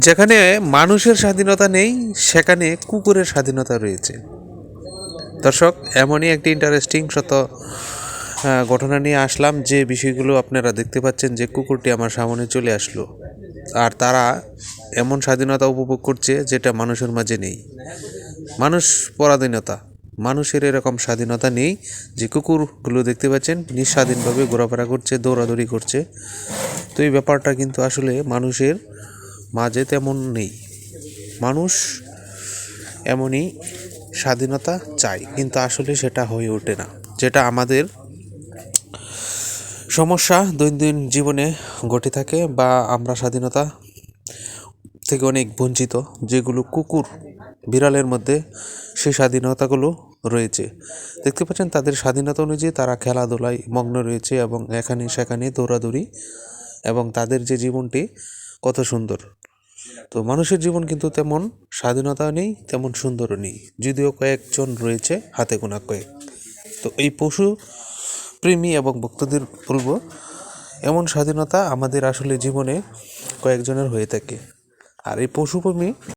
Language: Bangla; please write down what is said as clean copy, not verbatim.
যেখানে মানুষের স্বাধীনতা নেই সেখানে কুকুরের স্বাধীনতা রয়েছে। দর্শক, এমনই একটি ইন্টারেস্টিং ঘটনা নিয়ে আসলাম, যে বিষয়গুলো আপনারা দেখতে পাচ্ছেন যে কুকুরটি আমার সামনে চলে আসলো, আর তারা এমন স্বাধীনতা উপভোগ করছে যেটা মানুষের মাঝে নেই। মানুষ পরাধীনতা, মানুষের এরকম স্বাধীনতা নেই। যে কুকুরগুলো দেখতে পাচ্ছেন নিঃস্বাধীনভাবে ঘোরাফেরা করছে, দৌড়াদৌড়ি করছে। তো এই ব্যাপারটা কিন্তু আসলে মানুষের মাঝে তেমন নেই। মানুষ এমনই স্বাধীনতা চাই, কিন্তু আসলে সেটা হয়ে ওঠে না, যেটা আমাদের সমস্যা দৈনন্দিন জীবনে ঘটে থাকে, বা আমরা স্বাধীনতা থেকে অনেক বঞ্চিত, যেগুলো কুকুর বিড়ালের মধ্যে সেই স্বাধীনতাগুলো রয়েছে। দেখতে পাচ্ছেন তাদের স্বাধীনতা অনুযায়ী তারা খেলাধুলায় মগ্ন রয়েছে এবং এখানে সেখানে দৌড়াদৌড়ি, এবং তাদের যে জীবনটি কত সুন্দর। তো মানুষের জীবন কিন্তু তেমন স্বাধীনতা নেই, তেমন সুন্দরও নেই, যদিও কয়েকজন রয়েছে, হাতে গোনা কয়েক। তো এই পশু প্রেমী এবং ভক্তদের বলবো, এমন স্বাধীনতা আমাদের আসলে জীবনে কয়েকজনের হয়ে থাকে। আর এই পশুপ্রেমী